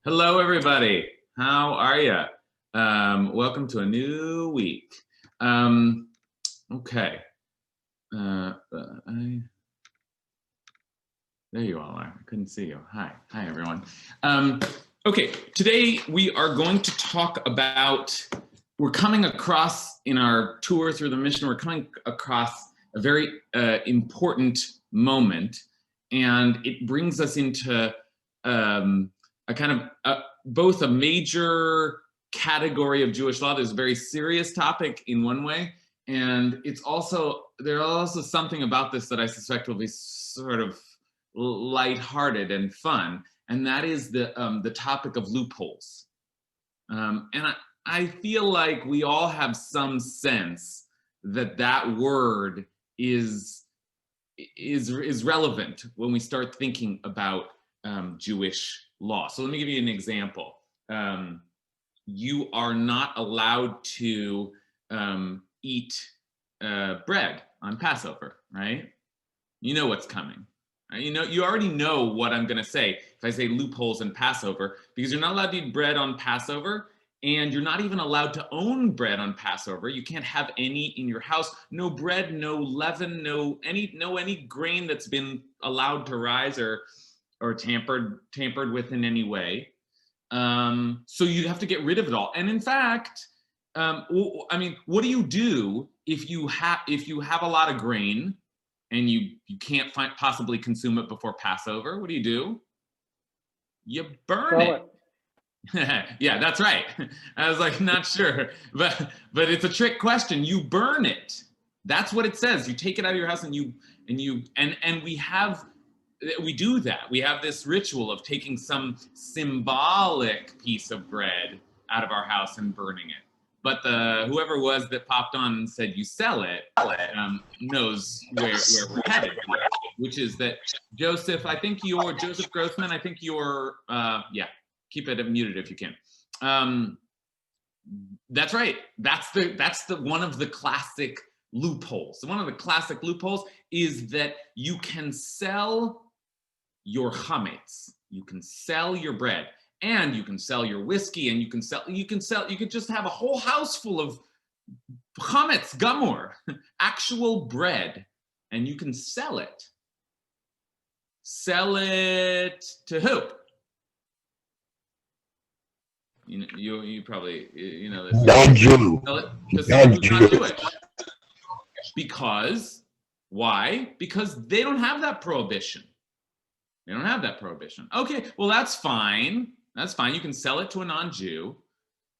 Hello, everybody. How are you? Welcome to a new week. Okay. There you all are. I couldn't see you. Hi, everyone. Okay, today we are going to talk about, we're coming across in our tour through the Mishna, we're coming across a very important moment, and it brings us into a kind of both a major category of Jewish law. There's a very serious topic in one way, and there's also something about this that I suspect will be sort of lighthearted and fun, and that is the topic of loopholes. And I feel like we all have some sense that word is relevant when we start thinking about Jewish law. So let me give you an example. You are not allowed to eat bread on Passover, right? You know what's coming. You already know what I'm going to say if I say loopholes in Passover, because you're not allowed to eat bread on Passover, and you're not even allowed to own bread on Passover. You can't have any in your house. No bread, no leaven, no any grain that's been allowed to rise or tampered with in any way. So you have to get rid of it all. And in fact, what do you do if you have a lot of grain and you can't possibly consume it before Passover? What do? You burn it. Yeah, that's right. I was like, not sure, but it's a trick question. You burn it. That's what it says. You take it out of your house and we do that. We have this ritual of taking some symbolic piece of bread out of our house and burning it. But whoever was that popped on and said you sell it knows where we're headed, which is that Joseph Grossman, I think you're keep it muted if you can. That's right. That's the one of the classic loopholes. One of the classic loopholes is that you can sell your chametz, you can sell your bread, and you can sell your whiskey, and you could just have a whole house full of chametz gamur, actual bread, and you can sell it. Sell it to who? You probably this. Non-Jew. To someone who's not Jewish. Because why? Because they don't have that prohibition. They don't have that prohibition. Okay, well that's fine. That's fine. You can sell it to a non-Jew.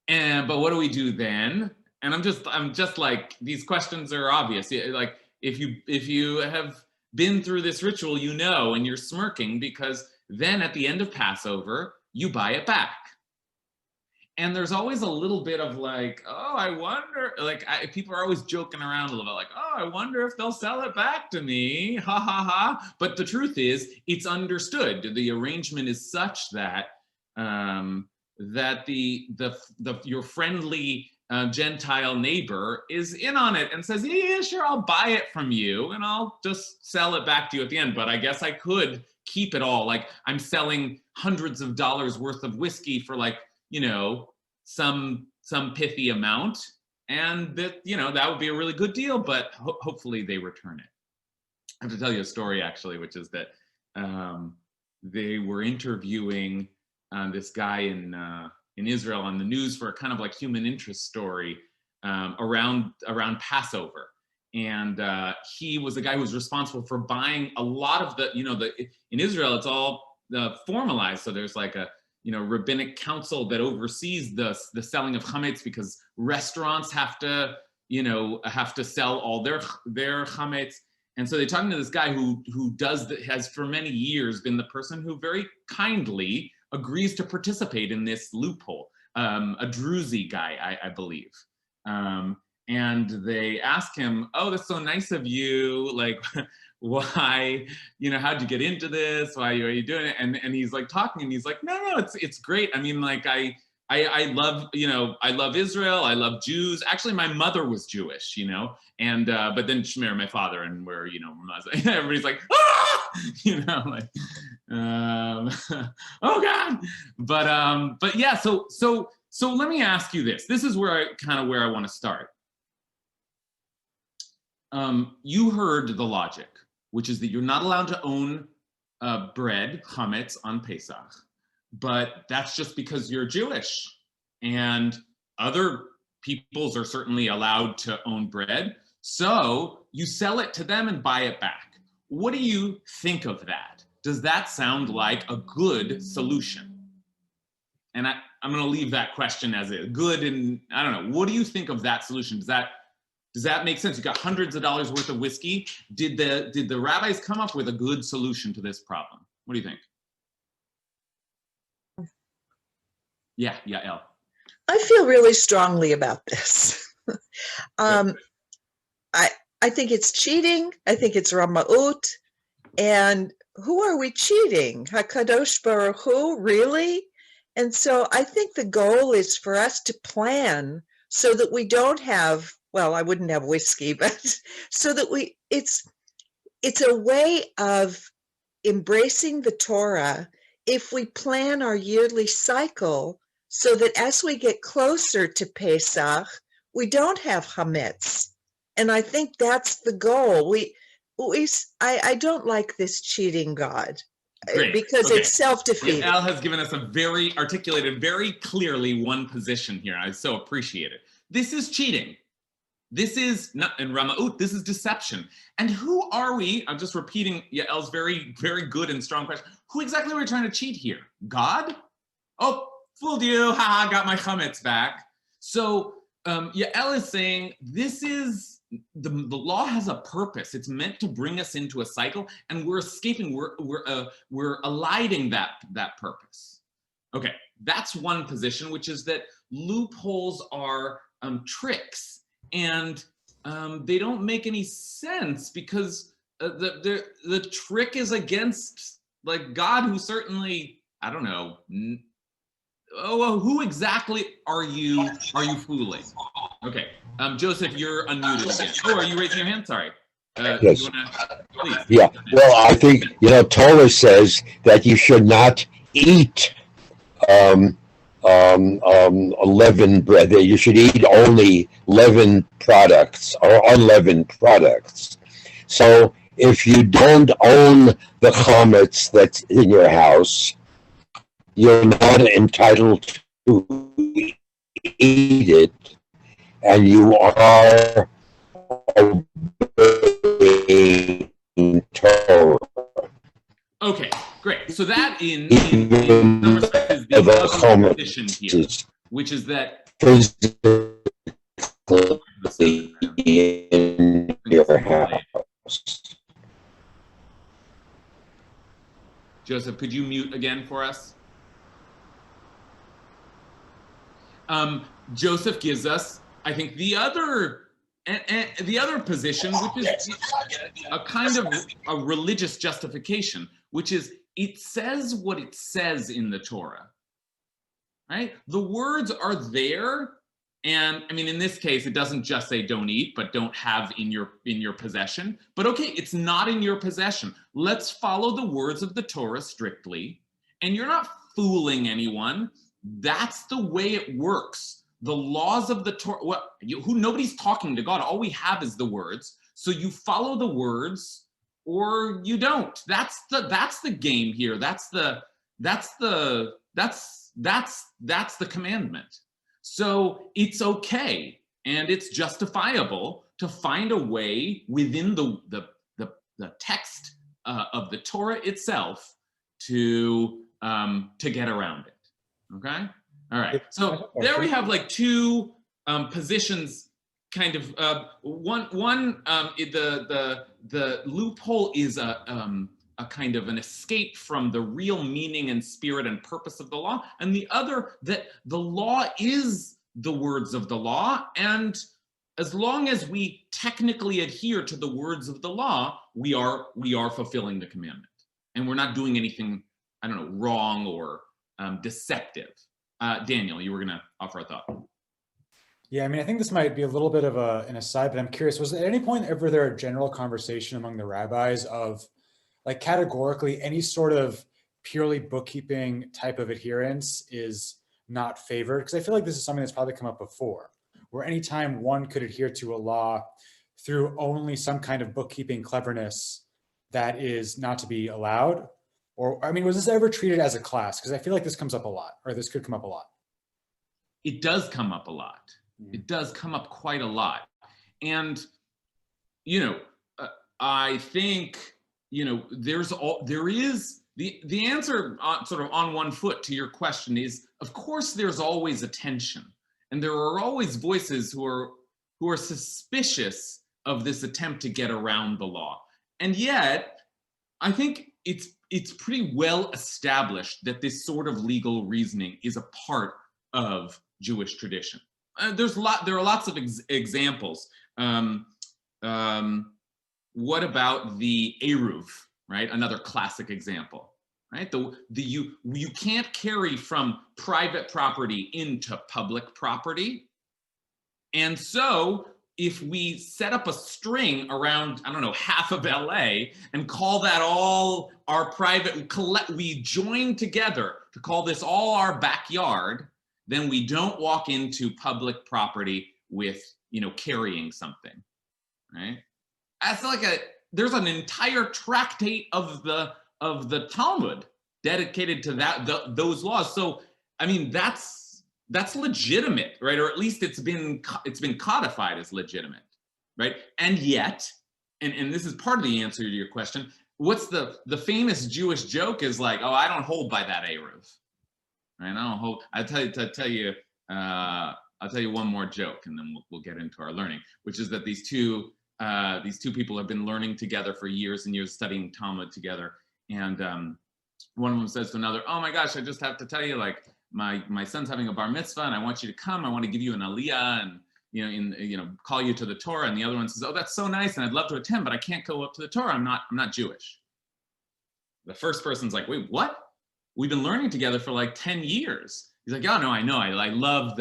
But what do we do then? And I'm just like, these questions are obvious. Like if you have been through this ritual, and you're smirking because then at the end of Passover, you buy it back. And there's always a little bit of like, oh, I wonder, people are always joking around a little bit like, oh, I wonder if they'll sell it back to me, ha, ha, ha. But the truth is, it's understood. The arrangement is such that your friendly Gentile neighbor is in on it and says, yeah, sure, I'll buy it from you and I'll just sell it back to you at the end. But I guess I could keep it all. Like I'm selling hundreds of dollars worth of whiskey for some pithy amount, and that would be a really good deal, but hopefully they return it. I have to tell you a story actually, which is that they were interviewing this guy in Israel on the news for a kind of like human interest story around Passover. And he was the guy who was responsible for buying a lot of in Israel, it's all formalized. So there's like a rabbinic council that oversees the selling of chametz, because restaurants have to sell all their chametz. And so they're talking to this guy who has for many years been the person who very kindly agrees to participate in this loophole, a Druzy guy, I believe. And they ask him, oh, that's so nice of you. Like, why, how'd you get into this? Why are you doing it? And he's like talking, and he's like, no, it's great. I mean, like, I love, I love Israel. I love Jews. Actually, my mother was Jewish, and, but then Shmer, my father, and we're, Muslim. Everybody's like, ah! Oh God! But yeah. So let me ask you this. This is where I want to start. You heard the logic, which is that you're not allowed to own bread, chametz, on Pesach, but that's just because you're Jewish, and other peoples are certainly allowed to own bread. So you sell it to them and buy it back. What do you think of that? Does that sound like a good solution? And I'm going to leave that question as a good, and I don't know. What do you think of that solution? Does that make sense? You got hundreds of dollars worth of whiskey. Did the rabbis come up with a good solution to this problem? What do you think? Yeah, El. I feel really strongly about this. I think it's cheating. I think it's Rama'ut. And who are we cheating? HaKadosh Baruch Hu, really? And so I think the goal is for us to plan so that we don't have, well, I wouldn't have whiskey, but so that it's a way of embracing the Torah if we plan our yearly cycle so that as we get closer to Pesach, we don't have chametz. And I think that's the goal. I don't like this cheating God. Great. Because it's self-defeating. Al has given us articulated very clearly one position here. I so appreciate it. This is cheating. This is not, and Rama'ut, this is deception. And who are we? I'm just repeating Yael's very, very good and strong question. Who exactly are we trying to cheat here? God? Oh, fooled you. Haha, got my chametz back. So Yael is saying this is, the law has a purpose. It's meant to bring us into a cycle, and we're escaping. We're eliding that purpose. Okay, that's one position, which is that loopholes are tricks, and they don't make any sense because the trick is against like God, who certainly, I don't know. Oh, well, who exactly are you fooling? Okay, Joseph, you're unmuted again. Oh, are you raising your hand? Sorry. Yes. Please. Yeah. Well, I think Torah says that you should not eat leavened bread. That you should eat only leavened products or unleavened products. So if you don't own the chametz that's in your house, you're not entitled to eat it, and you are obeying Torah. Okay, great. So that in some respect is the other position here, which is that physically in your house. Joseph, could you mute again for us? Joseph gives us, I think, the other position, which is a kind of a religious justification, which is it says what it says in the Torah, right? The words are there, and I mean, in this case, it doesn't just say don't eat, but don't have in your possession. But okay, it's not in your possession. Let's follow the words of the Torah strictly, and you're not fooling anyone. That's the way it works. The laws of the Torah, nobody's talking to God. All we have is the words. So you follow the words or you don't. That's the game here. That's the commandment. So it's okay and it's justifiable to find a way within the text of the Torah itself to get around it. Okay. All right. So there we have like two positions. Kind of one. The loophole is a kind of an escape from the real meaning and spirit and purpose of the law, and the other that the law is the words of the law, and as long as we technically adhere to the words of the law, we are fulfilling the commandment, and we're not doing anything, I don't know, wrong or deceptive. Daniel, you were going to offer a thought. Yeah, I mean, I think this might be a little bit of an aside, but I'm curious, was at any point ever there a general conversation among the rabbis of like categorically any sort of purely bookkeeping type of adherence is not favored? Because I feel like this is something that's probably come up before, where anytime one could adhere to a law through only some kind of bookkeeping cleverness that is not to be allowed. Or, I mean, was this ever treated as a class? Because I feel like this comes up a lot, or this could come up a lot. It does come up a lot. It does come up quite a lot. And, you know, I think, you know, there is the answer sort of on one foot to your question is, of course, there's always a tension, and there are always voices who are suspicious of this attempt to get around the law. And yet, I think it's pretty well established that this sort of legal reasoning is a part of Jewish tradition. There are lots of examples. What about the Eruv, right? Another classic example, right? You can't carry from private property into public property. And so if we set up a string around, I don't know, half of LA and call that all our private, we join together to call this all our backyard, then we don't walk into public property with, you know, carrying something, right? That's like there's an entire tractate of the Talmud dedicated to those laws. So, I mean, that's legitimate, right? Or at least it's been codified as legitimate, right? And yet, and this is part of the answer to your question, what's the famous Jewish joke is like, oh, I don't hold by that Eruv, right? I don't hold. I'll tell you one more joke, and then we'll get into our learning, which is that these two people have been learning together for years and years, studying Talmud together, and one of them says to another, "Oh my gosh, I just have to tell you, like, my son's having a bar mitzvah, and I want you to come. I want to give you an aliyah, and call you to the Torah." And the other one says, "Oh, that's so nice, and I'd love to attend, but I can't go up to the Torah. I'm not Jewish." The first person's like, "Wait, what? We've been learning together for like 10 years." He's like, "Oh no, I know. I love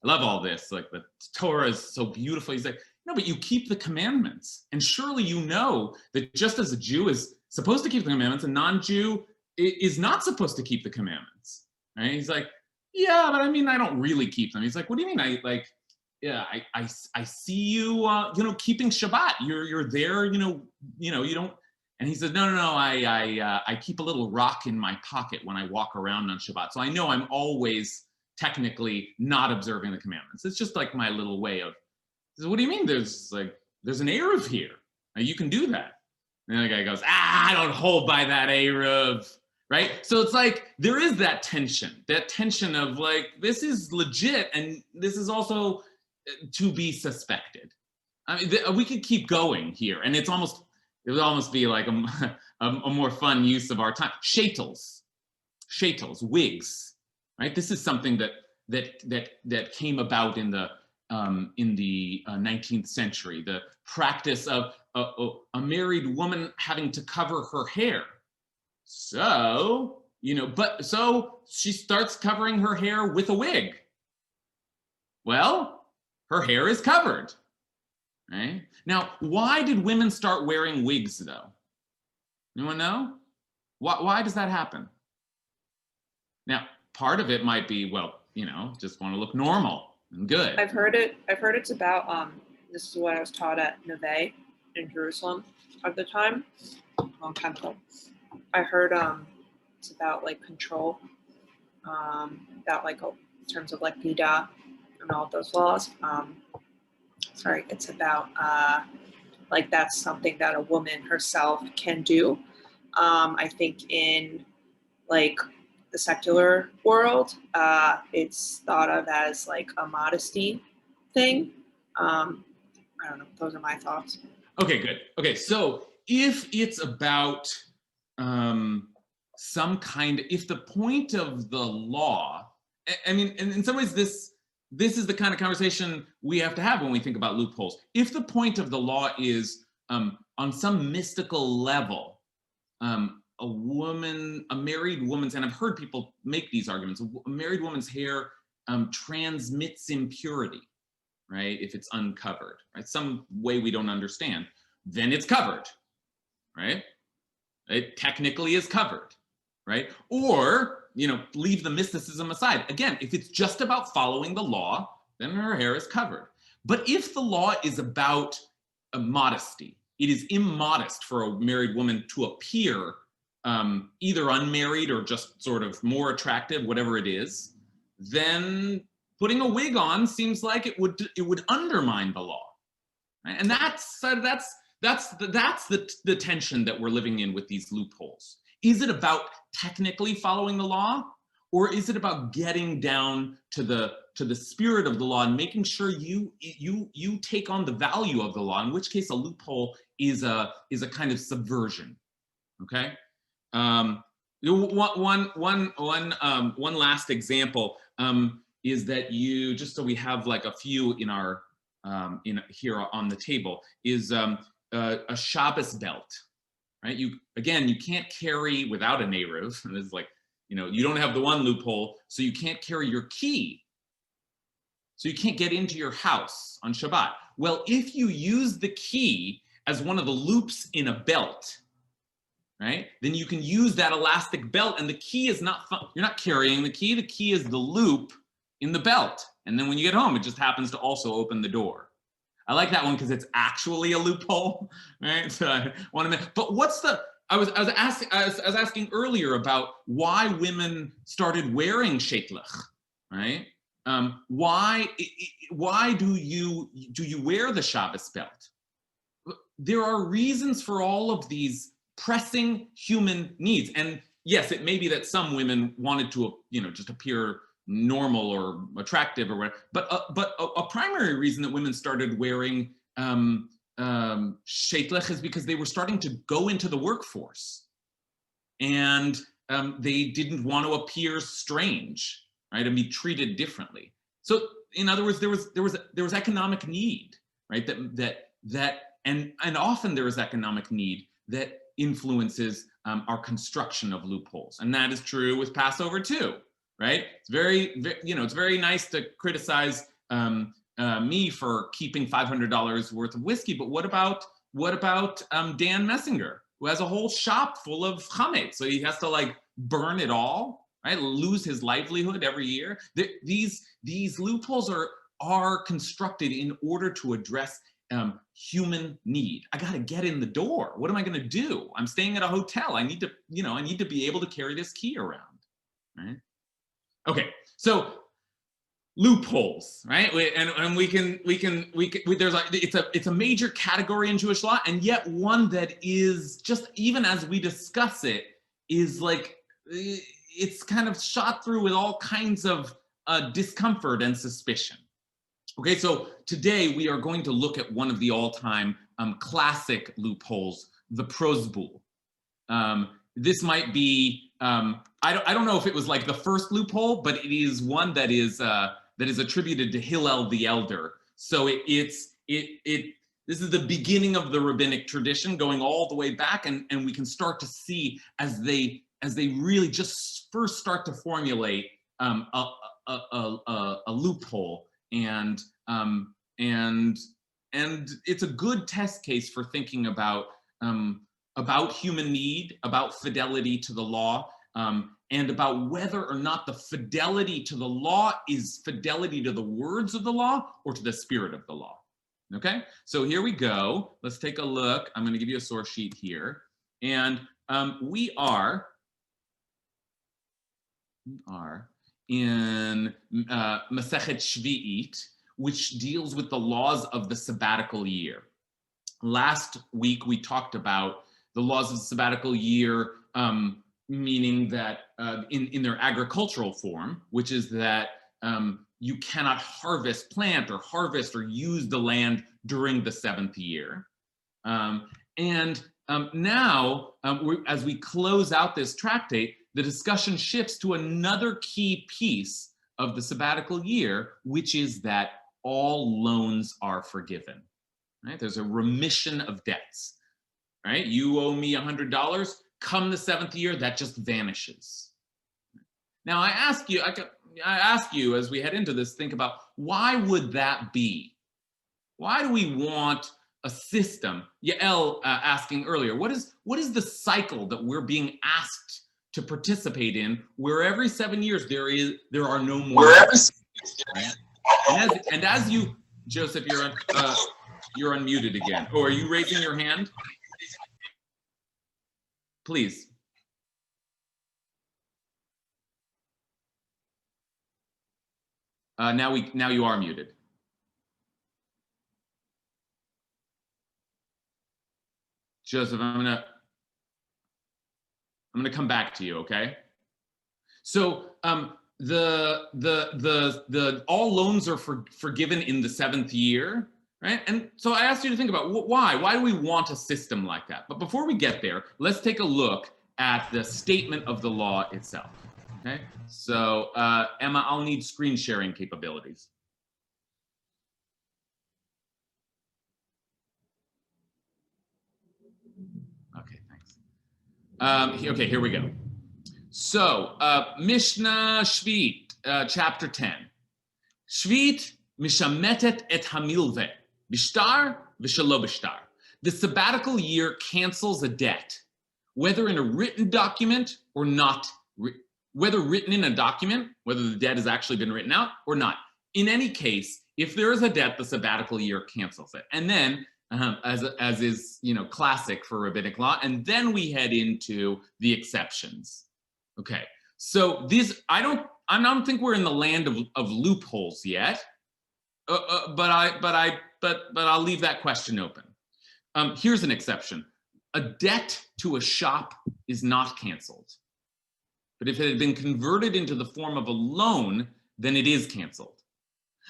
all this. Like, the Torah is so beautiful." He's like, "No, but you keep the commandments, and surely you know that just as a Jew is supposed to keep the commandments, a non-Jew is not supposed to keep the commandments." Right? He's like, "Yeah, but I mean, I don't really keep them." He's like, "What do you mean? I see you, keeping Shabbat. You're there, you don't." And he says, no, I keep a little rock in my pocket when I walk around on Shabbat. So I know I'm always technically not observing the commandments. It's just like my little way of, he says, "What do you mean there's an Eruv here? Now you can do that." And the guy goes, "I don't hold by that Eruv," right? So it's like, there is that tension of like, this is legit, and this is also to be suspected. I mean, we could keep going here, and it would almost be like a more fun use of our time. Shaitels, wigs, right? This is something that came about in the 19th century. The practice of a married woman having to cover her hair. So, so she starts covering her hair with a wig. Well, her hair is covered. Right? Now, why did women start wearing wigs, though? Anyone know? Why does that happen? Now, part of it might be, well, just want to look normal and good. I've heard it's about, this is what I was taught at Neve in Jerusalem at the time, a long time ago. I heard it's about like control, about like in terms of like Nida and all of those laws. It's about like that's something that a woman herself can do. I think in like the secular world, it's thought of as like a modesty thing. I don't know. Those are my thoughts. Okay, good. Okay, so if it's about if the point of the law, I mean, in some ways this is the kind of conversation we have to have when we think about loopholes. If the point of the law is on some mystical level, a married woman's, and I've heard people make these arguments, a married woman's hair transmits impurity, right? If it's uncovered, right? Some way we don't understand, then it's covered, right? It technically is covered. right? Or, leave the mysticism aside. Again, if it's just about following the law, then her hair is covered. But if the law is about modesty, it is immodest for a married woman to appear either unmarried or just sort of more attractive, whatever it is, then putting a wig on seems like it would undermine the law, right? And that's the tension that we're living in with these loopholes. Is it about technically following the law, or is it about getting down to the spirit of the law and making sure you take on the value of the law? In which case, a loophole is a kind of subversion. Okay. One last example is that just so we have like a few in our here on the table, is a Shabbos belt, right? You can't carry without a Neiruv, and this is like, you don't have the one loophole, so you can't carry your key, so you can't get into your house on Shabbat. Well, if you use the key as one of the loops in a belt, right, then you can use that elastic belt, and the key is you're not carrying the key is the loop in the belt. And then when you get home, it just happens to also open the door. I like that one because it's actually a loophole, right? So I want to, but I was asking earlier about why women started wearing sheitlach, right? Why do you wear the Shabbos belt? There are reasons for all of these pressing human needs. And yes, it may be that some women wanted to, just appear normal or attractive or whatever, but a primary reason that women started wearing sheitlach is because they were starting to go into the workforce, and they didn't want to appear strange, right, and be treated differently. So in other words, there was economic need, right, and often there is economic need that influences our construction of loopholes. And that is true with Passover too, right? It's it's very nice to criticize me for keeping $500 worth of whiskey, but what about Dan Messinger, who has a whole shop full of chametz, so he has to like burn it all, right? Lose his livelihood every year. These loopholes are constructed in order to address human need. I got to get in the door. What am I going to do? I'm staying at a hotel. I need to be able to carry this key around, right? Okay, so loopholes, right? And it's a major category in Jewish law, and yet one that is just, even as we discuss it, is like, it's kind of shot through with all kinds of discomfort and suspicion. Okay, so today we are going to look at one of the all-time classic loopholes, the prosbul. This might be, I don't know if it was like the first loophole, but it is one that is attributed to Hillel the Elder. So this is the beginning of the rabbinic tradition, going all the way back, and we can start to see as they really just first start to formulate a loophole, and it's a good test case for thinking about human need, about fidelity to the law, and about whether or not the fidelity to the law is fidelity to the words of the law or to the spirit of the law. Okay, so here we go. Let's take a look. I'm going to give you a source sheet here, and we are in Masechet Shvi'it, which deals with the laws of the sabbatical year. Last week we talked about the laws of the sabbatical year, meaning that in their agricultural form, which is that you cannot plant or harvest or use the land during the seventh year. Now, as we close out this tractate, the discussion shifts to another key piece of the sabbatical year, which is that all loans are forgiven. Right? There's a remission of debts. Right? You owe me $100. Come the seventh year, that just vanishes. Now, I ask you as we head into this, think about, why would that be? Why do we want a system? Yael asking earlier, what is the cycle that we're being asked to participate in, where every 7 years there are no more. Right? And as you, Joseph, you're unmuted again. Oh, are you raising your hand? Please. Now you are muted. Joseph, I'm gonna come back to you, okay? So the all loans are forgiven in the 7th year, right? And so I asked you to think about why do we want a system like that? But before we get there, let's take a look at the statement of the law itself. Okay, so Emma, I'll need screen sharing capabilities. Okay, thanks. Okay, here we go. So Mishna Shvit, chapter 10. Shvit mishametet et hamilve, bishtar v'shelo bishtar. The sabbatical year cancels a debt, whether in a written document or not. Whether written in a document, whether the debt has actually been written out or not. In any case, if there is a debt, the sabbatical year cancels it. And then, as is classic for rabbinic law, and then we head into the exceptions. Okay, so I don't think we're in the land of loopholes yet, but I'll leave that question open. Here's an exception: a debt to a shop is not canceled. But if it had been converted into the form of a loan, then it is canceled.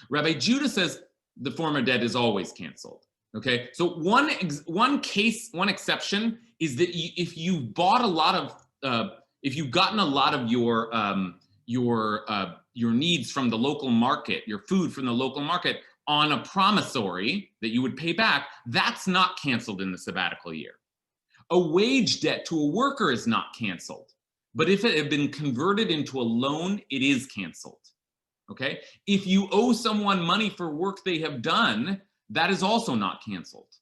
Rabbi Judah says the former debt is always canceled. Okay, so one exception is that if you bought a lot of, if you've gotten a lot of your needs from the local market, your food from the local market on a promissory that you would pay back, that's not canceled in the sabbatical year. A wage debt to a worker is not canceled. But if it had been converted into a loan, it is canceled, okay? If you owe someone money for work they have done, that is also not canceled,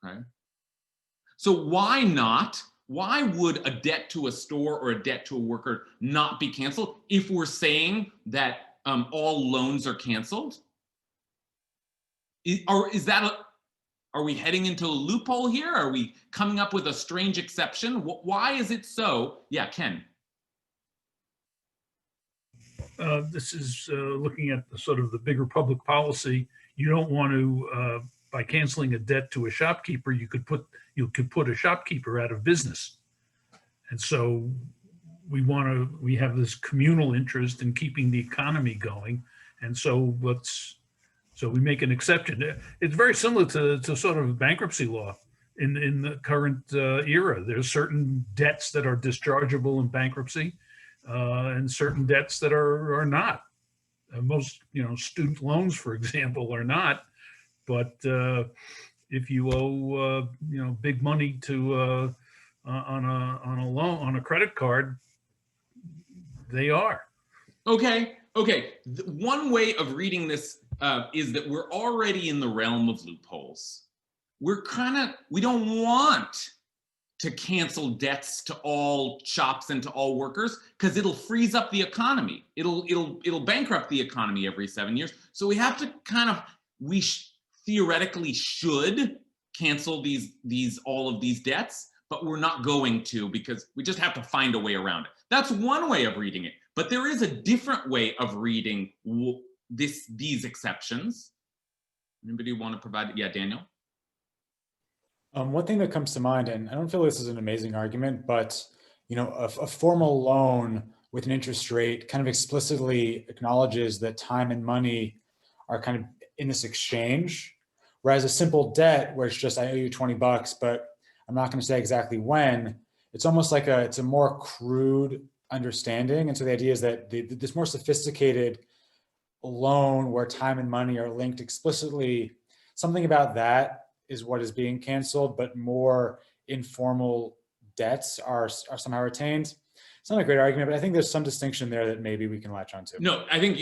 okay? So why not? Why would a debt to a store or a debt to a worker not be canceled if we're saying that all loans are canceled? Are we heading into a loophole here? Are we coming up with a strange exception? Why is it so? Yeah, Ken. This is looking at sort of the bigger public policy. You don't want to, by canceling a debt to a shopkeeper, you could put a shopkeeper out of business. And so we have this communal interest in keeping the economy going. And so we make an exception. It's very similar to sort of bankruptcy law in the current era. There's certain debts that are dischargeable in bankruptcy and certain debts that are not. Most, student loans, for example, are not. But if you owe, big money to on a loan, on a credit card, they are. Okay. One way of reading this is that we're already in the realm of loopholes. We don't want to cancel debts to all shops and to all workers because it'll freeze up the economy. It'll bankrupt the economy every 7 years. So we have to we theoretically should cancel all of these debts, but we're not going to because we just have to find a way around it. That's one way of reading it. But there is a different way of reading these exceptions. Anybody want to provide it? Yeah, Daniel. One thing that comes to mind, and I don't feel this is an amazing argument, but a formal loan with an interest rate kind of explicitly acknowledges that time and money are kind of in this exchange, whereas a simple debt where it's just I owe you $20, but I'm not going to say exactly when. It's almost like it's a more crude understanding, and so the idea is that this more sophisticated loan where time and money are linked explicitly, something about that is what is being canceled, but more informal debts are somehow retained. It's not a great argument, but I think there's some distinction there that maybe we can latch onto. No, I think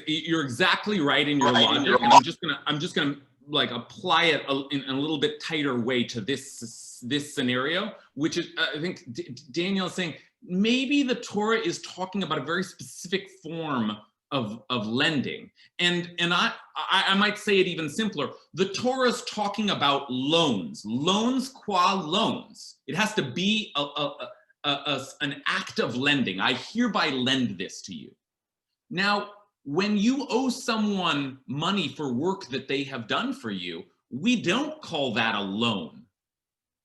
you're exactly right in your logic, and I'm just gonna like apply it in a little bit tighter way to this scenario, which is I think Daniel is saying maybe the Torah is talking about a very specific form of lending. And I might say it even simpler. The Torah is talking about loans qua loans. It has to be an act of lending. I hereby lend this to you. Now, when you owe someone money for work that they have done for you, we don't call that a loan,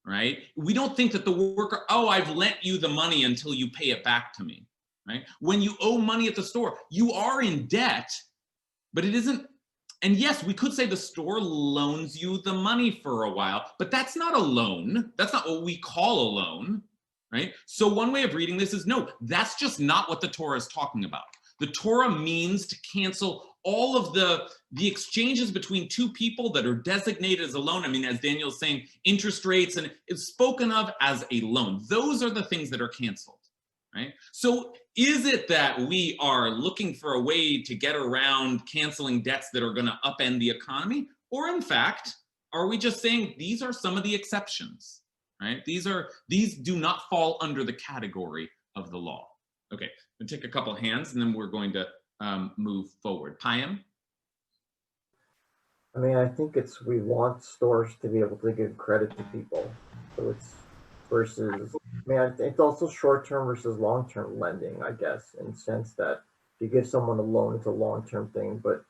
right? We don't think that the worker, oh, I've lent you the money until you pay it back to me, right? When you owe money at the store, you are in debt, but it isn't. And yes, we could say the store loans you the money for a while, but that's not a loan. That's not what we call a loan, right? So one way of reading this is, no, that's just not what the Torah is talking about. The Torah means to cancel all of the exchanges between two people that are designated as a loan. I mean, as Daniel's saying, interest rates, and it's spoken of as a loan. Those are the things that are canceled, right? So is it that we are looking for a way to get around canceling debts that are going to upend the economy? Or in fact, are we just saying these are some of the exceptions, right? These do not fall under the category of the law. Okay, we'll take a couple hands and then we're going to move forward. Payam? I mean, I think we want stores to be able to give credit to people. So it's versus, I mean, it's also short-term versus long-term lending, I guess, in the sense that if you give someone a loan, it's a long-term thing, but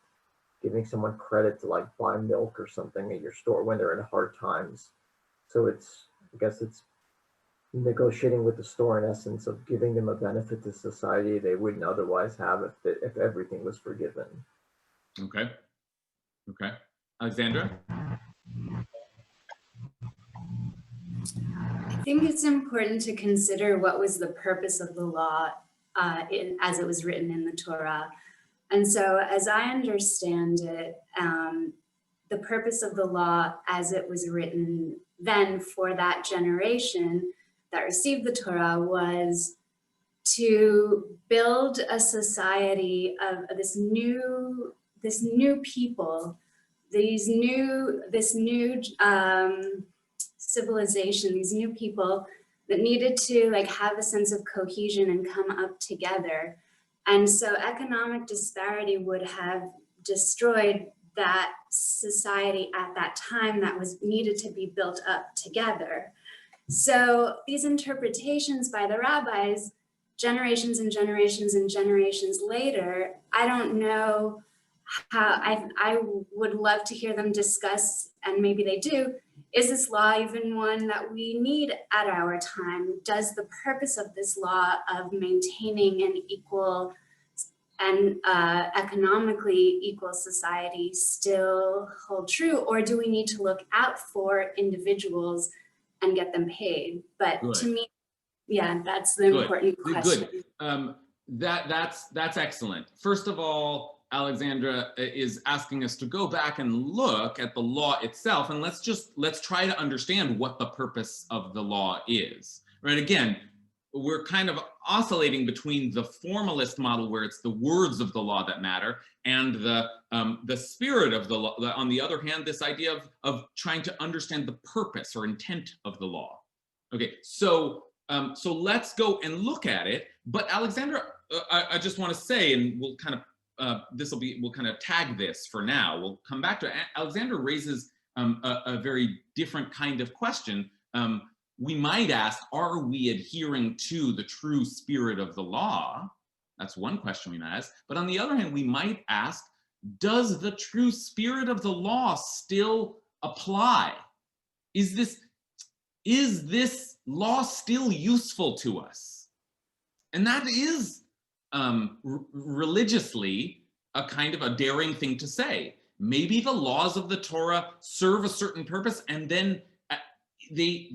giving someone credit to like buy milk or something at your store when they're in hard times. So I guess it's negotiating with the store in essence of giving them a benefit to society they wouldn't otherwise have if everything was forgiven. Okay. Alexandra? I think it's important to consider what was the purpose of the law as it was written in the Torah. And so as I understand it, the purpose of the law as it was written then for that generation that received the Torah was to build a society of this new people, this new civilization, these new people that needed to like have a sense of cohesion and come up together. And so economic disparity would have destroyed that society at that time that was needed to be built up together. So these interpretations by the rabbis, generations and generations and generations later, I don't know how, I would love to hear them discuss, and maybe they do, is this law even one that we need at our time? Does the purpose of this law of maintaining an equal and economically equal society still hold true? Or do we need to look out for individuals and get them paid? But Good. To me, yeah, that's the important question. Good. That's excellent. First of all, Alexandra is asking us to go back and look at the law itself, and let's try to understand what the purpose of the law is. Right? Again, we're kind of oscillating between the formalist model, where it's the words of the law that matter, and the spirit of the law. On the other hand, this idea of trying to understand the purpose or intent of the law. Okay, so let's go and look at it. But Alexandra, I just want to say, and we'll kind of we'll kind of tag this for now. We'll come back to it. Alexandra raises a very different kind of question. We might ask, are we adhering to the true spirit of the law? That's one question we might ask. But on the other hand, we might ask, does the true spirit of the law still apply? Is this law still useful to us? And that is religiously a kind of a daring thing to say. Maybe the laws of the Torah serve a certain purpose, and then they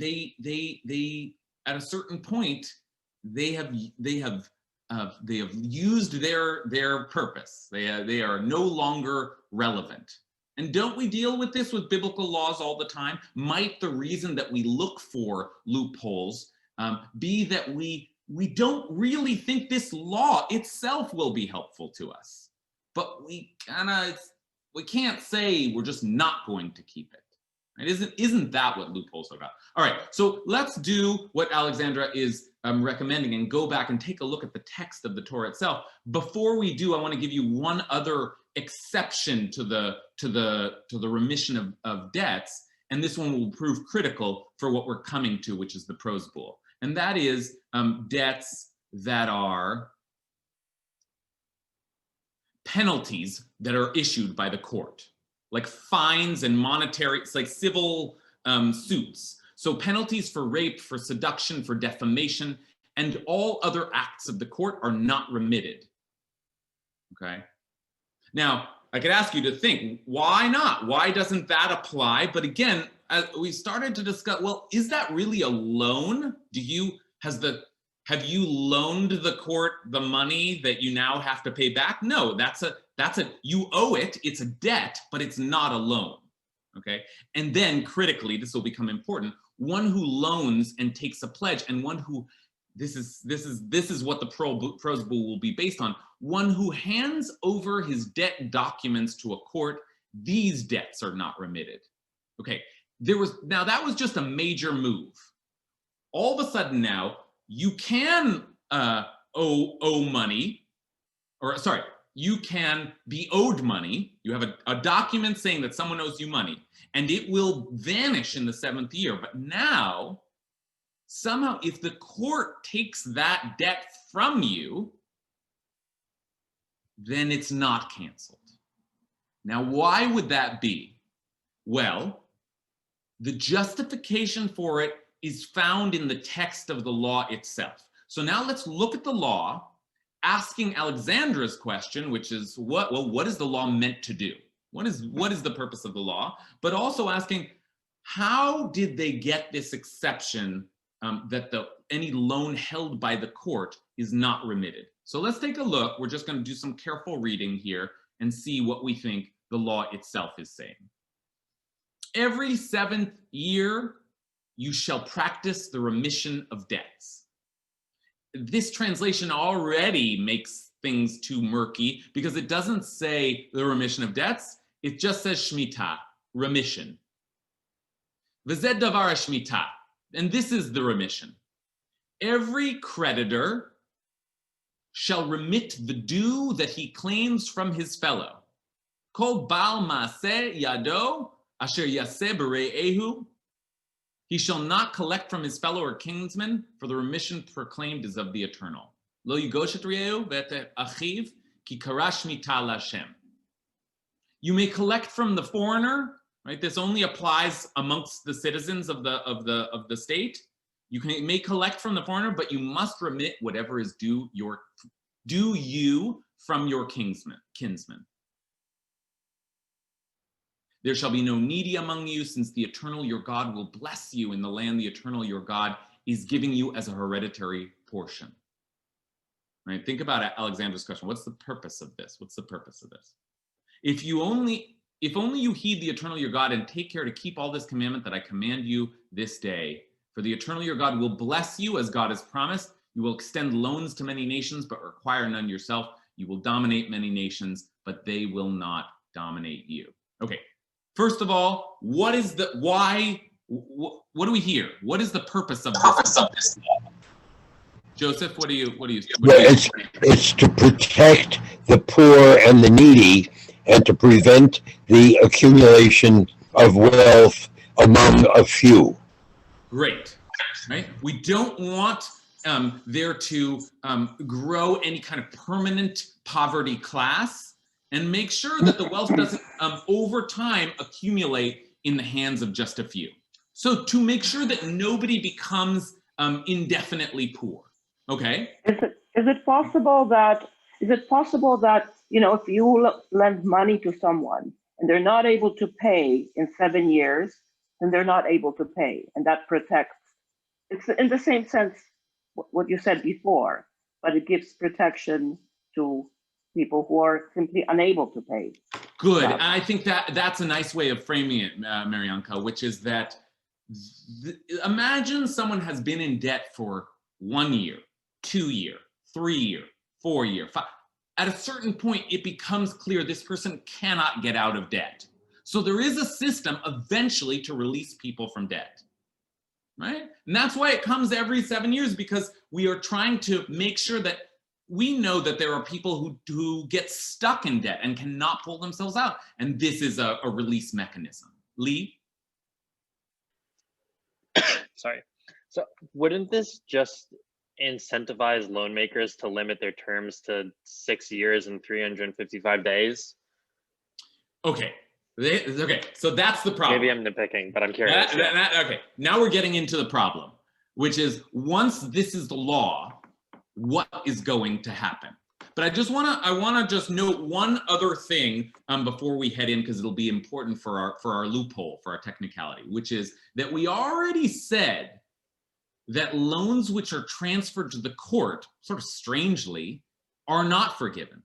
at a certain point they have used their purpose. They are no longer relevant. And don't we deal with this with biblical laws all the time? Might the reason that we look for loopholes be that we don't really think this law itself will be helpful to us, but we can't say we're just not going to keep it. Right? Isn't that what loopholes are about? All right, so let's do what Alexandra is recommending, and go back and take a look at the text of the Torah itself. Before we do, I want to give you one other exception to the remission of debts, and this one will prove critical for what we're coming to, which is the prose bowl, and that is debts that are penalties that are issued by the court, like fines and monetary, it's like civil suits. So penalties for rape, for seduction, for defamation, and all other acts of the court are not remitted. Okay. Now, I could ask you to think, why not? Why doesn't that apply? But again, we started to discuss, well, is that really a loan? Have you loaned the court the money that you now have to pay back? No, you owe it, it's a debt, but it's not a loan. Okay. And then critically, this will become important, one who loans and takes a pledge, and one who, this is what the prose bowl will be based on, one who hands over his debt documents to a court, these debts are not remitted. Okay, now that was just a major move. All of a sudden now, you can owe money, or sorry, you can be owed money. You have a document saying that someone owes you money, and it will vanish in the 7th year. But now, somehow, if the court takes that debt from you, then it's not canceled. Now, why would that be? Well, the justification for it is found in the text of the law itself. So now let's look at the law, asking Alexandra's question, which is what is the law meant to do? What is the purpose of the law? But also asking, how did they get this exception that any loan held by the court is not remitted? So let's take a look. We're just going to do some careful reading here and see what we think the law itself is saying. Every 7th year, you shall practice the remission of debts. This translation already makes things too murky because it doesn't say the remission of debts. It just says shmita, remission. V'zed davar shmita, and this is the remission. Every creditor shall remit the due that he claims from his fellow. Kol bal maaseh yado asher yaseh b're'ehu. He shall not collect from his fellow or kinsman, for the remission proclaimed is of the eternal. Lo yigosh et re'ehu ve'et achiv ki kara shmita l'Hashem. You may collect from the foreigner, right? This only applies amongst the citizens of the state. May collect from the foreigner, but you must remit whatever is due you from your kinsman. There shall be no needy among you, since the eternal your God will bless you in the land the eternal your God is giving you as a hereditary portion. Right? Think about Alexandra's question. What's the purpose of this? What's the purpose of this? If only you heed the eternal your God and take care to keep all this commandment that I command you this day, for the eternal your God will bless you as God has promised. You will extend loans to many nations, but require none yourself. You will dominate many nations, but they will not dominate you. Okay. First of all, what do we hear? What is the purpose of this? Joseph, what do you? It's to protect the poor and the needy, and to prevent the accumulation of wealth among a few. Great, right? We don't want there to grow any kind of permanent poverty class, and make sure that the wealth doesn't over time accumulate in the hands of just a few. So to make sure that nobody becomes indefinitely poor. Okay. Is it possible that if you lend money to someone and they're not able to pay in 7 years, then they're not able to pay, and that protects? It's in the same sense what you said before, but it gives protection to people who are simply unable to pay. Good. And I think that's a nice way of framing it, Marianka, which is that imagine someone has been in debt for 1 year, 2 year, 3 year, 4 year, 5. At a certain point, it becomes clear this person cannot get out of debt. So there is a system eventually to release people from debt. right? And that's why it comes every 7 years, because we are trying to make sure that we know that there are people who get stuck in debt and cannot pull themselves out. And this is a release mechanism. Lee? Sorry. So wouldn't this just incentivize loan makers to limit their terms to 6 years and 355 days? Okay. Okay, so that's the problem. Maybe I'm nitpicking, but I'm curious. Okay, now we're getting into the problem, which is once this is the law, what is going to happen? But I want to just note one other thing before we head in, because it'll be important for our loophole, for our technicality, which is that we already said that loans which are transferred to the court, sort of strangely, are not forgiven.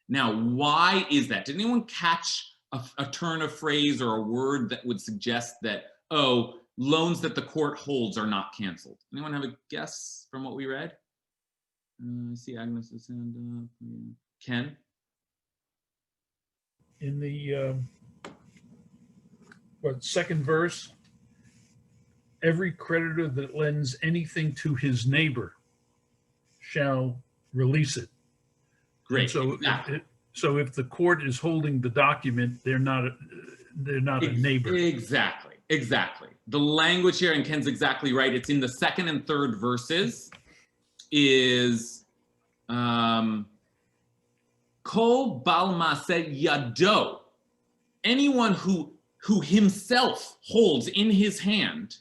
Now, why is that? Did anyone catch a turn of phrase or a word that would suggest that, oh, loans that the court holds are not canceled? Anyone have a guess from what we read? I see Agnes's hand up. Ken? In the second verse, every creditor that lends anything to his neighbor shall release it. Great. And so, exactly. So if the court is holding the document, they're not a neighbor. Exactly. The language here, and Ken's exactly right, it's in the second and third verses, is Kol Bal Maseh Yado. Anyone who himself holds in his hand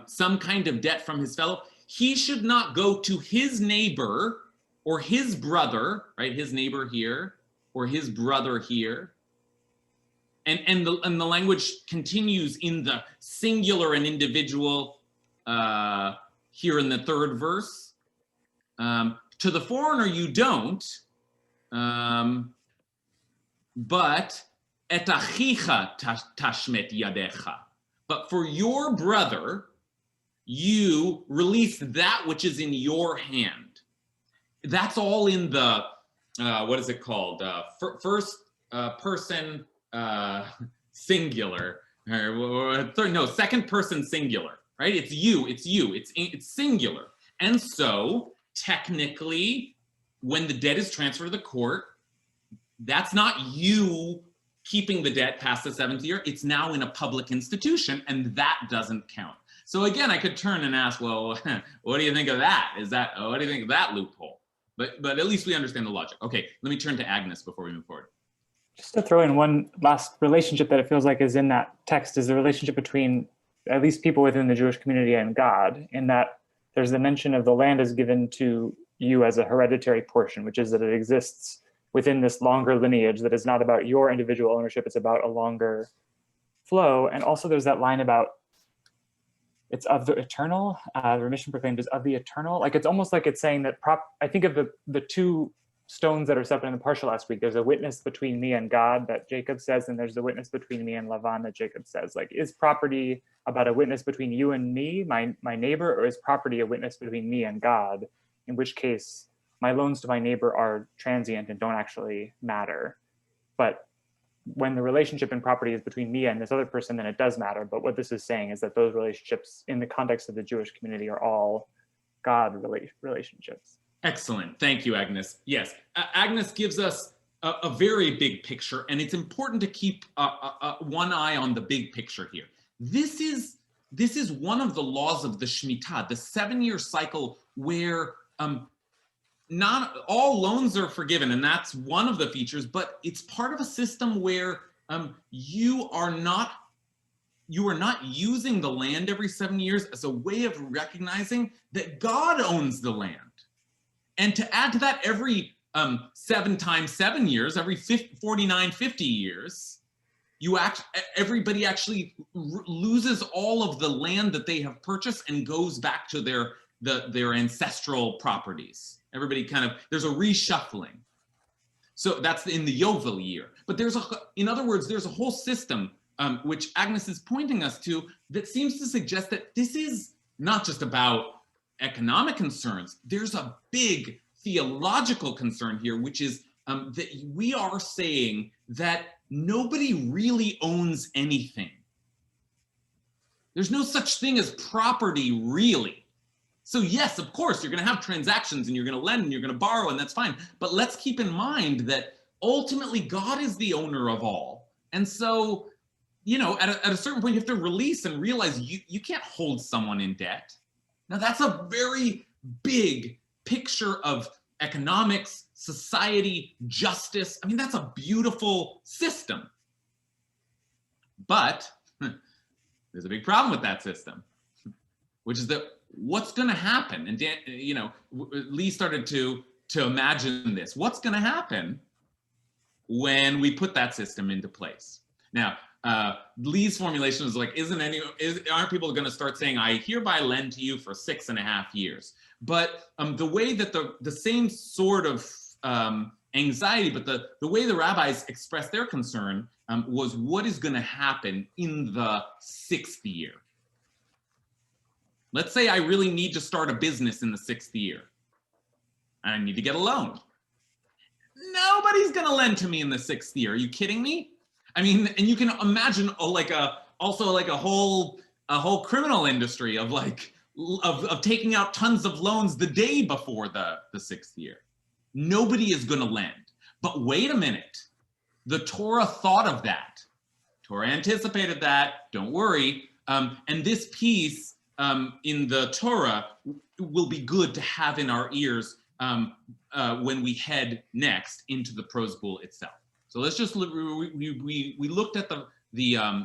some kind of debt from his fellow, he should not go to his neighbor or his brother, right? His neighbor here, or his brother here. And the language continues in the singular and individual here in the third verse. To the foreigner you don't, but et achicha tashmet yadecha. But for your brother, you release that which is in your hand. That's all in the, what is it called? First person singular, no, second person singular, right? It's you, it's singular. And so technically, when the debt is transferred to the court, that's not you keeping the debt past the 7th year. It's now in a public institution, and that doesn't count. So again, I could turn and ask, well, what do you think of that? What do you think of that loophole? But at least we understand the logic. Okay, let me turn to Agnes before we move forward. Just to throw in one last relationship that it feels like is in that text is the relationship between at least people within the Jewish community and God, in that there's the mention of the land is given to you as a hereditary portion, which is that it exists within this longer lineage that is not about your individual ownership, it's about a longer flow. And also there's that line about it's of the eternal, the remission proclaimed is of the eternal. Like it's almost like it's saying that I think of the two stones that are set in the parsha last week. There's a witness between me and God that Jacob says, and there's the witness between me and Lavan that Jacob says. Like, is property about a witness between you and me, my neighbor, or is property a witness between me and God? In which case, my loans to my neighbor are transient and don't actually matter. But when the relationship in property is between me and this other person, then it does matter. But what this is saying is that those relationships in the context of the Jewish community are all God relationships. Excellent. Thank you, Agnes. Yes, Agnes gives us a very big picture, and it's important to keep one eye on the big picture here. This is one of the laws of the Shemitah, the 7-year cycle where not all loans are forgiven, and that's one of the features, but it's part of a system where you are not using the land every 7 years as a way of recognizing that God owns the land. And to add to that, every 7 times 7 years, every 49, 50 years, everybody actually loses all of the land that they have purchased and goes back to their ancestral properties. Everybody there's a reshuffling. So that's in the Yovel year. But in other words, there's a whole system which Agnes is pointing us to that seems to suggest that this is not just about economic concerns. There's a big theological concern here, which is that we are saying that nobody really owns anything. There's no such thing as property, really. So yes, of course, you're going to have transactions and you're going to lend and you're going to borrow, and that's fine. But let's keep in mind that ultimately God is the owner of all. And so, at a certain point, you have to release and realize you can't hold someone in debt. Now, that's a very big picture of economics, society, justice. I mean, that's a beautiful system. But there's a big problem with that system, which is that what's going to happen? And Lee started to imagine this. What's going to happen when we put that system into place? Now, Lee's formulation is like, aren't people going to start saying, I hereby lend to you for 6.5 years? But the way that the same sort of anxiety, but the way the rabbis expressed their concern was what is going to happen in the 6th year. Let's say I really need to start a business in the 6th year. I need to get a loan. Nobody's going to lend to me in the 6th year. Are you kidding me? I mean, and you can imagine also a whole criminal industry of taking out tons of loans the day before the 6th year. Nobody is going to lend. But wait a minute. The Torah thought of that. Torah anticipated that. Don't worry. And this piece in the Torah will be good to have in our ears when we head next into the prose bowl itself. So let's just we looked at the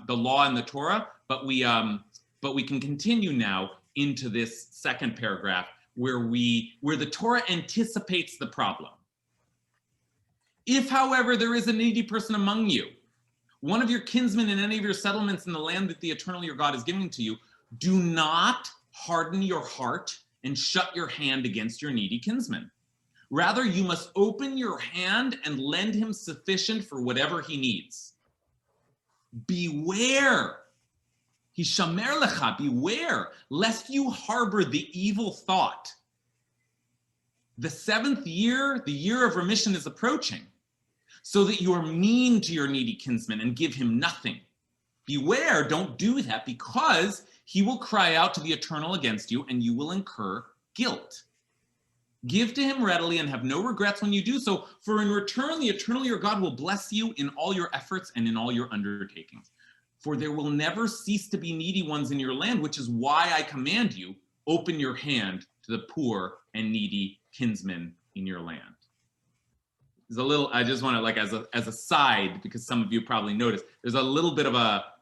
law in the Torah, but we can continue now into this second paragraph where the Torah anticipates the problem. If, however, there is a needy person among you, one of your kinsmen in any of your settlements in the land that the Eternal your God is giving to you, do not harden your heart and shut your hand against your needy kinsman. Rather, you must open your hand and lend him sufficient for whatever he needs. Beware. Hishamer lecha, beware, lest you harbor the evil thought. The 7th year, the year of remission, is approaching, so that you are mean to your needy kinsman and give him nothing. Beware, don't do that, because he will cry out to the Eternal against you, and you will incur guilt. Give to him readily and have no regrets when you do so, for in return the Eternal your God will bless you in all your efforts and in all your undertakings. For there will never cease to be needy ones in your land, which is why I command you, open your hand to the poor and needy kinsmen in your land. There's a little, I just want to, as a side, because some of you probably noticed, there's a little bit of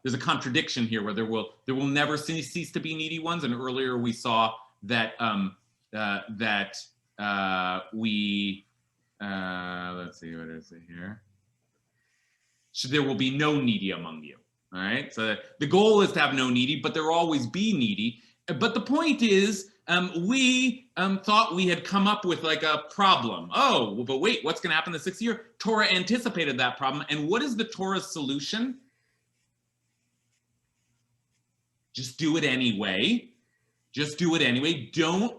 there's a contradiction here where there will never cease to be needy ones. And earlier we saw that let's see, what is it here? So there will be no needy among you. All right. So the goal is to have no needy, but there will always be needy. But the point is, we thought we had come up with like a problem. Oh, but wait, what's going to happen the 6th year? Torah anticipated that problem. And what is the Torah's solution? Just do it anyway. Just do it anyway. Don't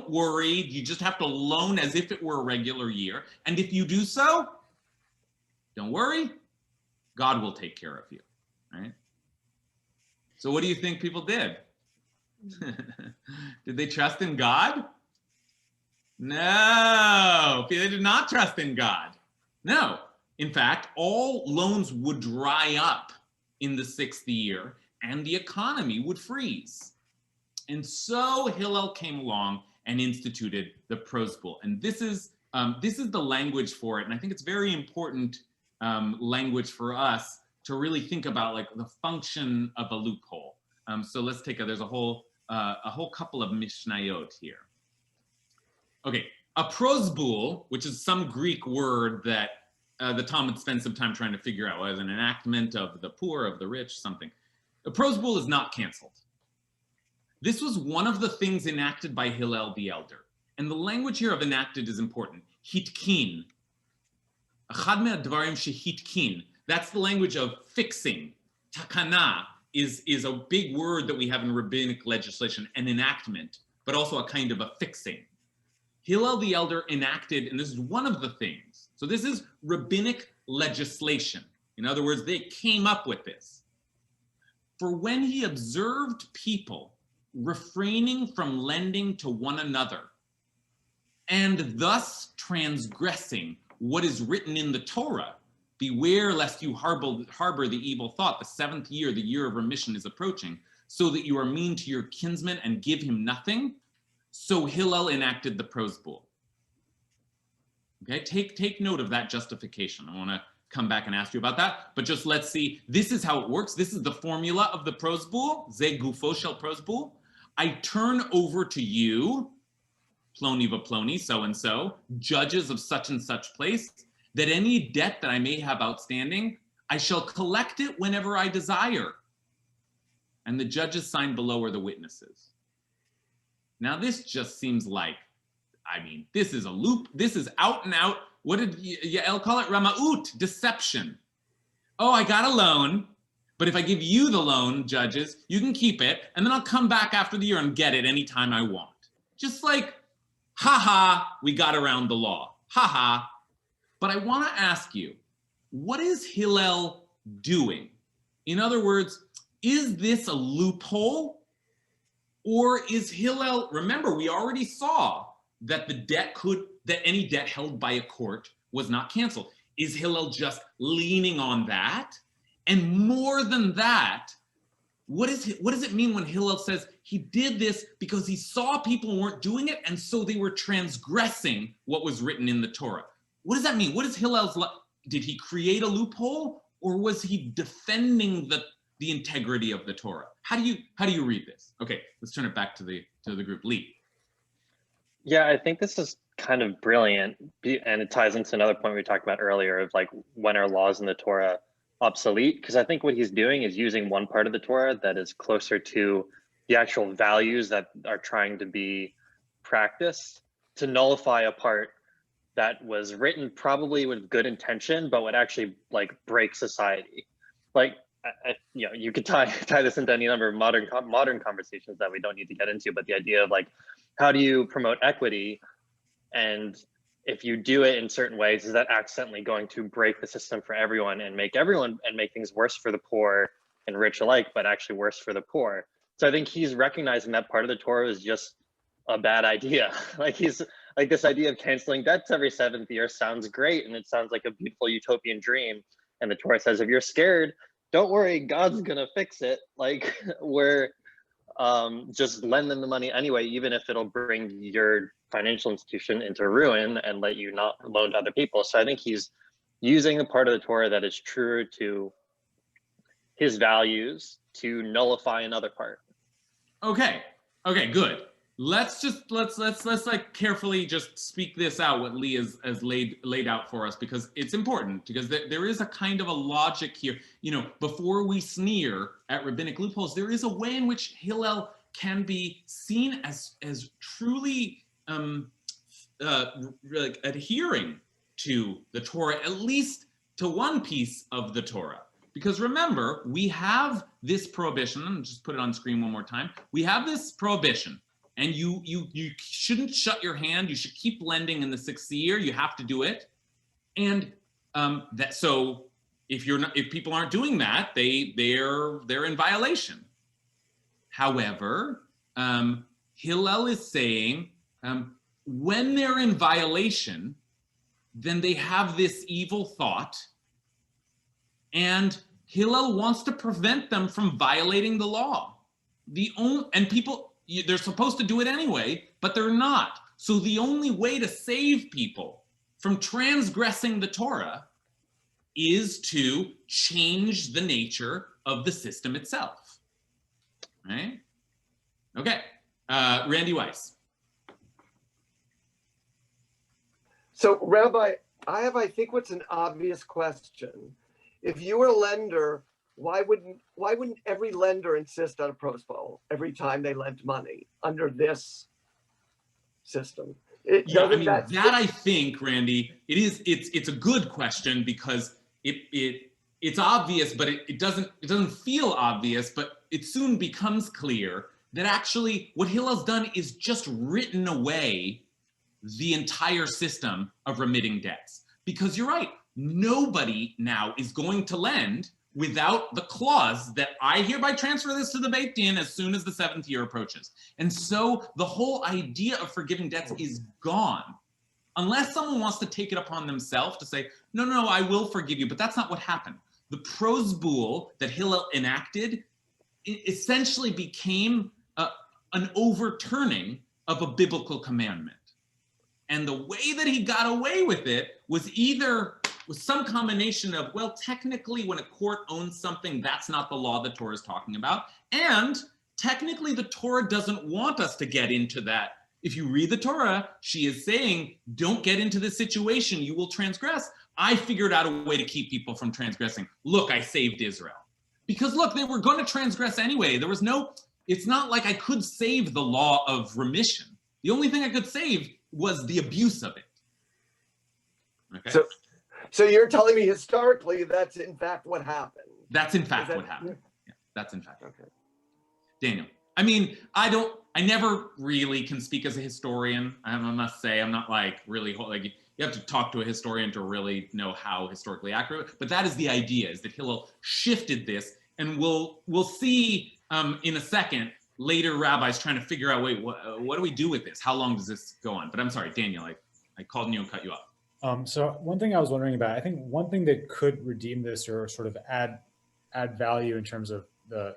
worry. You just have to loan as if it were a regular year. And if you do so, don't worry. God will take care of you. Right? So what do you think people did? Did they trust in God? No, they did not trust in God. No. In fact, all loans would dry up in the 6th year and the economy would freeze. And so Hillel came along and instituted the prose bowl. And this is the language for it. And I think it's very important language for us to really think about like the function of a loophole. So let's take there's a whole couple of Mishnayot here. Okay, a prose bowl, which is some Greek word that the Talmud spends some time trying to figure out, as an enactment of the poor, of the rich, something. A prose bowl is not canceled. This was one of the things enacted by Hillel the Elder. And the language here of enacted is important. Hitkin. Achad me'advarim shehitkin. That's the language of fixing. Takana is a big word that we have in rabbinic legislation, an enactment, but also a kind of a fixing. Hillel the Elder enacted, and this is one of the things. So this is rabbinic legislation. In other words, they came up with this. For when he observed people refraining from lending to one another, and thus transgressing what is written in the Torah, beware lest you harbor the evil thought, the 7th year, the year of remission is approaching, so that you are mean to your kinsman and give him nothing. So Hillel enacted the prosbul. Okay, take note of that justification. I want to come back and ask you about that, but just let's see. This is how it works. This is the formula of the prosbul, ze gufo shel prosbul. I turn over to you, Ploni v'Ploni, so-and-so, judges of such and such place, that any debt that I may have outstanding, I shall collect it whenever I desire. And the judges signed below are the witnesses. Now this just seems like, I mean, this is a loop. This is out and out. What did Yael call it? Ramaut, deception. Oh, I got a loan, but if I give you the loan, judges, you can keep it, and then I'll come back after the year and get it anytime I want. Just like, haha, we got around the law. Haha. But I want to ask you, what is Hillel doing? In other words, is this a loophole? Or is Hillel, remember, we already saw that that any debt held by a court was not canceled. Is Hillel just leaning on that? And more than that, what does it mean when Hillel says he did this because he saw people weren't doing it, and so they were transgressing what was written in the Torah? What does that mean? What is Hillel's, did he create a loophole, or was he defending the integrity of the Torah? How do you read this? Okay, let's turn it back to the group. Lee. Yeah, I think this is kind of brilliant, and it ties into another point we talked about earlier of like, when are laws in the Torah obsolete? Because I think what he's doing is using one part of the Torah that is closer to the actual values that are trying to be practiced to nullify a part that was written probably with good intention, but would actually like break society. Like, you know, you could tie this into any number of modern conversations that we don't need to get into, but the idea of like, how do you promote equity? And if you do it in certain ways, is that accidentally going to break the system for everyone and make things worse for the poor and rich alike, but actually worse for the poor? So I think he's recognizing that part of the Torah is just a bad idea. Like, he's like, this idea of canceling debts every 7th year sounds great, and it sounds like a beautiful utopian dream. And the Torah says, if you're scared, don't worry, God's gonna fix it. Like, we're just lend them the money anyway, even if it'll bring your financial institution into ruin and let you not loan to other people. So I think he's using the part of the Torah that is true to his values to nullify another part. Okay, good. Let's like carefully just speak this out, what Lee has laid out for us, because it's important, because there is a kind of a logic here. You know, before we sneer at rabbinic loopholes, there is a way in which Hillel can be seen as truly like adhering to the Torah, at least to one piece of the Torah. Because remember, we have this prohibition, and just put it on screen one more time. We have this prohibition. And you shouldn't shut your hand. You should keep lending in the 6th year. You have to do it. And so if people aren't doing that, they're in violation. However, Hillel is saying when they're in violation, then they have this evil thought, and Hillel wants to prevent them from violating the law. They're supposed to do it anyway, but they're not. So the only way to save people from transgressing the Torah is to change the nature of the system itself. Right? Okay, Randy Weiss. So, Rabbi, I think what's an obvious question. If you were a lender, why wouldn't every lender insist on a prosbul every time they lent money under this system? I think, Randy, it's a good question, because it's obvious, but it doesn't feel obvious, but it soon becomes clear that actually what Hillel's done is just written away the entire system of remitting debts. Because you're right, nobody now is going to lend without the clause that I hereby transfer this to the Beit Din as soon as the 7th year approaches. And so the whole idea of forgiving debts is gone. Unless someone wants to take it upon themselves to say, no, no, I will forgive you, but that's not what happened. The prose bool that Hillel enacted essentially became an overturning of a biblical commandment. And the way that he got away with it was either with some combination of, well, technically when a court owns something, that's not the law the Torah is talking about. And technically the Torah doesn't want us to get into that. If you read the Torah, she is saying, don't get into this situation, you will transgress. I figured out a way to keep people from transgressing. Look, I saved Israel. Because look, they were going to transgress anyway. There was no, it's not like I could save the law of remission. The only thing I could save was the abuse of it. Okay. So you're telling me historically that's in fact what happened? That's in fact what happened. Yeah, that's in fact. Okay. Daniel, I mean, I never really can speak as a historian. I must say, I'm not like really, like you have to talk to a historian to really know how historically accurate, but that is the idea, is that Hillel shifted this, and we'll see in a second, later rabbis trying to figure out, wait, what do we do with this? How long does this go on? But I'm sorry, Daniel, I called you and cut you off. So one thing I was wondering about, I think one thing that could redeem this or sort of add value in terms of the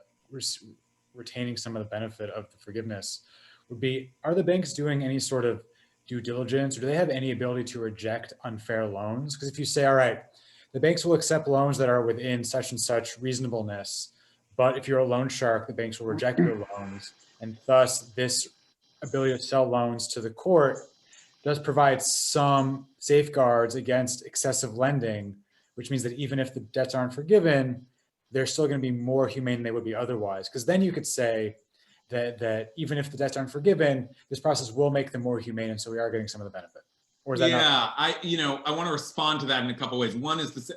retaining some of the benefit of the forgiveness would be, are the banks doing any sort of due diligence, or do they have any ability to reject unfair loans? Because if you say, all right, the banks will accept loans that are within such and such reasonableness, but if you're a loan shark, the banks will reject your loans. And thus this ability to sell loans to the court does provide some safeguards against excessive lending, which means that even if the debts aren't forgiven, they're still going to be more humane than they would be otherwise. Because then you could say that even if the debts aren't forgiven, this process will make them more humane, and so we are getting some of the benefit. Or is that not? I want to respond to that in a couple of ways. One is it's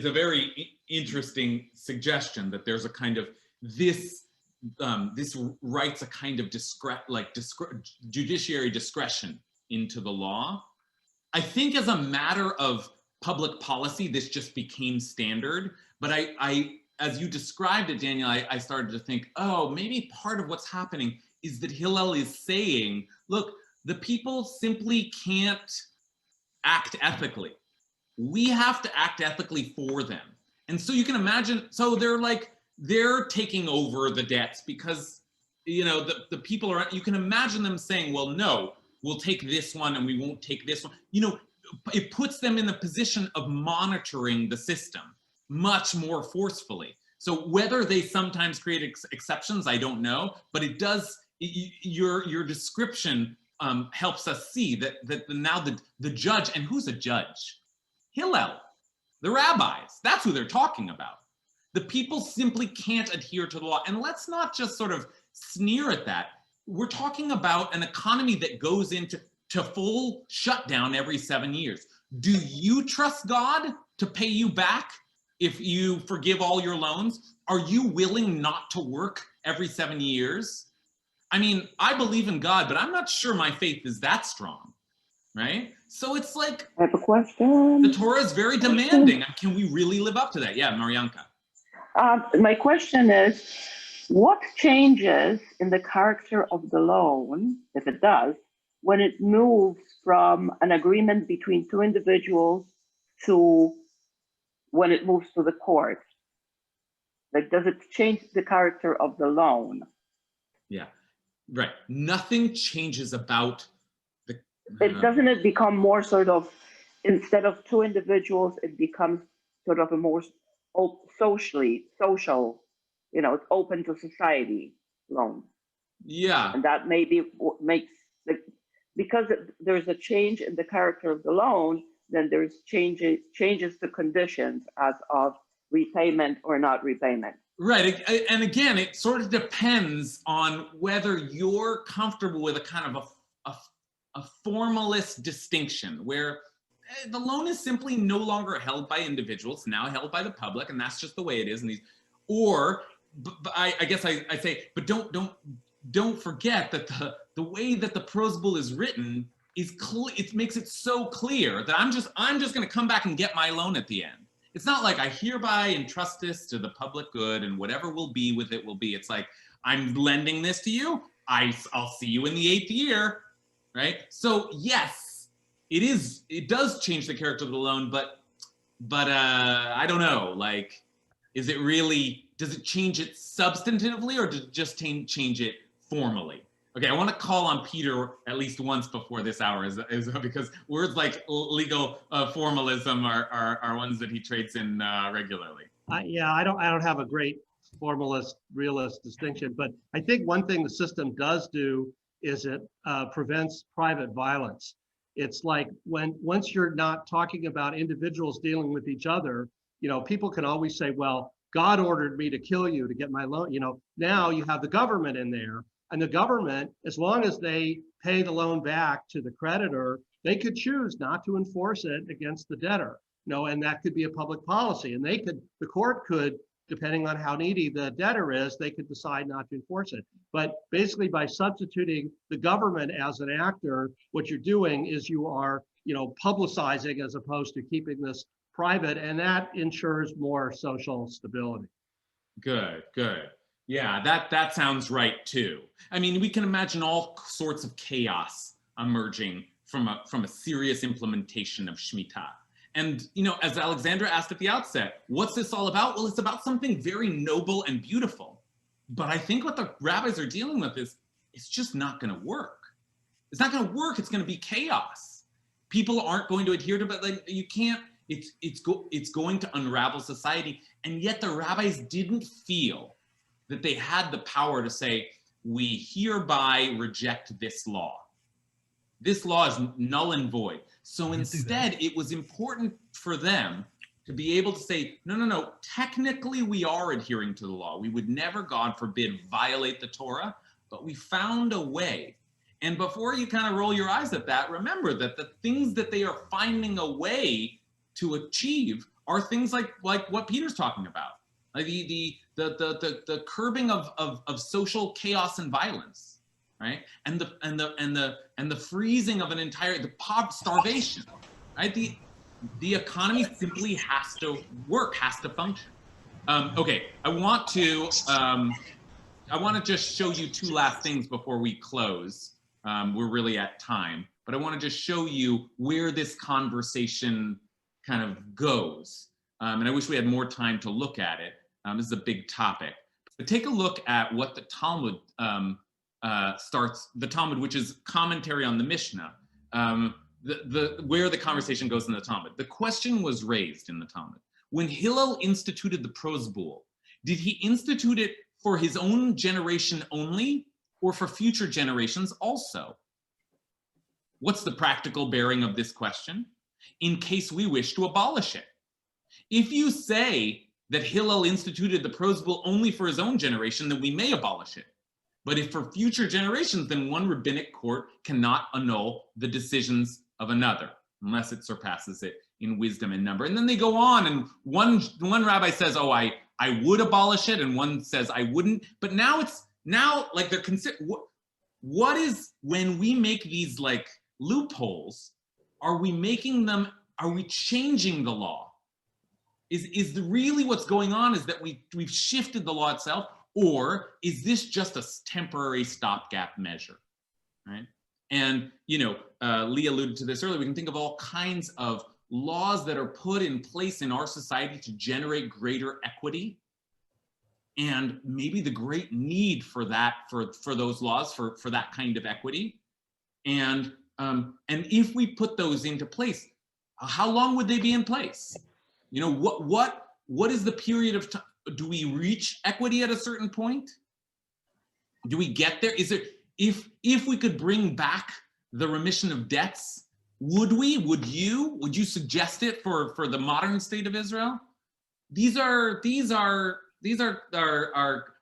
a very interesting suggestion that there's a kind of this writes a kind of judiciary discretion into the law. I think as a matter of public policy, this just became standard. But I as you described it, Daniel, I started to think, oh, maybe part of what's happening is that Hillel is saying, look, the people simply can't act ethically. We have to act ethically for them. And so you can imagine, so they're taking over the debts because, the people are, you can imagine them saying, well, no, we'll take this one and we won't take this one. It puts them in the position of monitoring the system much more forcefully. So whether they sometimes create exceptions, I don't know, but it does, your description helps us see that now the judge, and who's a judge? Hillel, the rabbis, that's who they're talking about. The people simply can't adhere to the law. And let's not just sort of sneer at that. We're talking about an economy that goes into full shutdown every 7 years. Do you trust God to pay you back if you forgive all your loans? Are you willing not to work every 7 years? I mean, I believe in God, but I'm not sure my faith is that strong, right? So it's like, I have a question. The Torah is very demanding. Can we really live up to that? Yeah, Marianka. My question is, what changes in the character of the loan, if it does, when it moves from an agreement between two individuals to when it moves to the court? Like, does it change the character of the loan? Yeah, right. Nothing changes about the... Doesn't it become more sort of, instead of two individuals, it becomes sort of a more social, it's open to society loan. Yeah. And that maybe makes, because there's a change in the character of the loan, then there's changes to conditions as of repayment or not repayment. Right, and again, it sort of depends on whether you're comfortable with a kind of a formalist distinction where the loan is simply no longer held by individuals, now held by the public, and that's just the way it is. I guess I say, but don't forget that the way that the prose bool is written is it makes it so clear that I'm just going to come back and get my loan at the end. It's not like I hereby entrust this to the public good and whatever will be with it will be. It's like, I'm lending this to you. I'll see you in the 8th year, right? So yes, it does change the character of the loan, but I don't know, like, does it change it substantively or does it just change it formally? Okay, I want to call on Peter at least once before this hour is because words like legal formalism are ones that he trades in regularly. Yeah, I don't have a great formalist realist distinction, but I think one thing the system does do is it prevents private violence. It's like once you're not talking about individuals dealing with each other, people can always say, well, God ordered me to kill you to get my loan. Now you have the government in there. And the government, as long as they pay the loan back to the creditor, they could choose not to enforce it against the debtor. And that could be a public policy. And the court could, depending on how needy the debtor is, they could decide not to enforce it. But basically, by substituting the government as an actor, what you're doing is you are, publicizing as opposed to keeping this private, and that ensures more social stability. Good. Yeah, that sounds right too. I mean, we can imagine all sorts of chaos emerging from a serious implementation of Shemitah. And, as Alexandra asked at the outset, what's this all about? Well, it's about something very noble and beautiful. But I think what the rabbis are dealing with is, it's just not going to work. It's not going to work. It's going to be chaos. People aren't going to adhere to it. Like, you can't, it's going to unravel society. And yet the rabbis didn't feel that they had the power to say, we hereby reject this law. This law is null and void. So instead, it was important for them to be able to say, no, technically we are adhering to the law. We would never, God forbid, violate the Torah, but we found a way. And before you kind of roll your eyes at that, remember that the things that they are finding a way to achieve are things like what Peter's talking about. Like the curbing of social chaos and violence, right? And the freezing of an entire starvation, right? The economy simply has to work, has to function. Okay, I want to just show you two last things before we close. We're really at time, but I want to just show you where this conversation kind of goes. And I wish we had more time to look at it. This is a big topic. But take a look at what the Talmud starts, the Talmud, which is commentary on the Mishna, where the conversation goes in the Talmud. The question was raised in the Talmud. When Hillel instituted the prosbul, did he institute it for his own generation only or for future generations also? What's the practical bearing of this question? In case we wish to abolish it. If you say that Hillel instituted the prosbul only for his own generation, then we may abolish it. But if for future generations, then one rabbinic court cannot annul the decisions of another, unless it surpasses it in wisdom and number. And then they go on, and one rabbi says, oh, I would abolish it, and one says I wouldn't. But now like they're what is, when we make these like loopholes, are we changing the law? Is really what's going on is that we've shifted the law itself, or is this just a temporary stopgap measure, right? And, Lee alluded to this earlier, we can think of all kinds of laws that are put in place in our society to generate greater equity, and maybe the great need for that, for those laws, for that kind of equity. And if we put those into place, how long would they be in place? What is the period of time? Do we reach equity at a certain point? Do we get there? Is it, if we could bring back the remission of debts, would you suggest it for the modern state of Israel? These are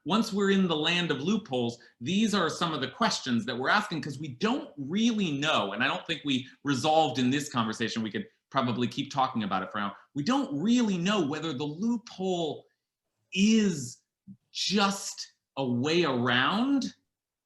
once we're in the land of loopholes, these are some of the questions that we're asking, because we don't really know, and I don't think we resolved in this conversation. We could probably keep talking about it for now. We don't really know whether the loophole is just a way around,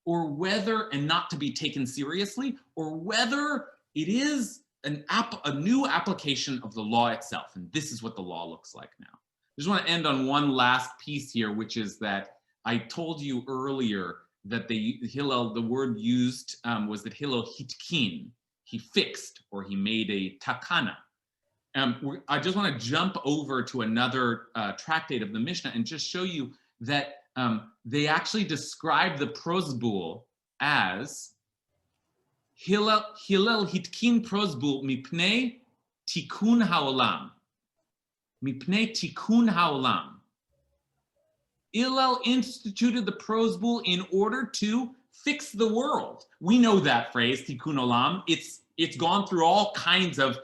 or whether, and not to be taken seriously, or whether it is a new application of the law itself. And this is what the law looks like now. I just want to end on one last piece here, which is that I told you earlier that the word used was that Hillel hitkin, he fixed, or he made a takana. I just want to jump over to another tractate of the Mishnah and just show you that they actually describe the prosbul as Hillel hitkin prosbul mipnei tikun haolam. Mipnei tikun haolam. Hillel instituted the prosbul in order to fix the world. We know that phrase, tikkun olam. It's gone through all kinds of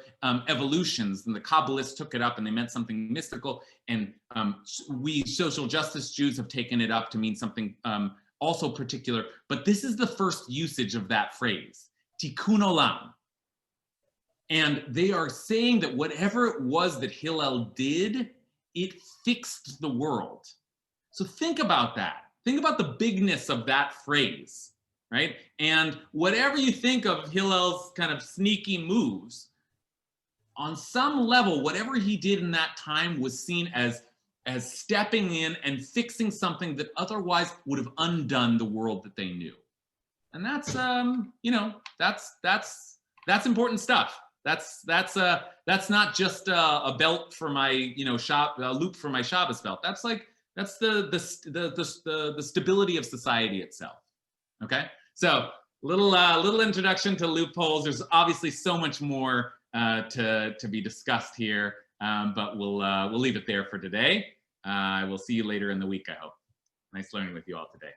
evolutions, and the Kabbalists took it up and they meant something mystical, and we social justice Jews have taken it up to mean something also particular. But this is the first usage of that phrase, tikkun olam. And they are saying that whatever it was that Hillel did, it fixed the world. So think about that. Think about the bigness of that phrase, right? And whatever you think of Hillel's kind of sneaky moves, on some level, whatever he did in that time was seen as stepping in and fixing something that otherwise would have undone the world that they knew. And that's, that's important stuff. That's not just a belt for my, a loop for my Shabbos belt. That's the stability of society itself. Okay, so little introduction to loopholes. There's obviously so much more to be discussed here, but we'll leave it there for today. I will see you later in the week, I hope. Nice learning with you all today.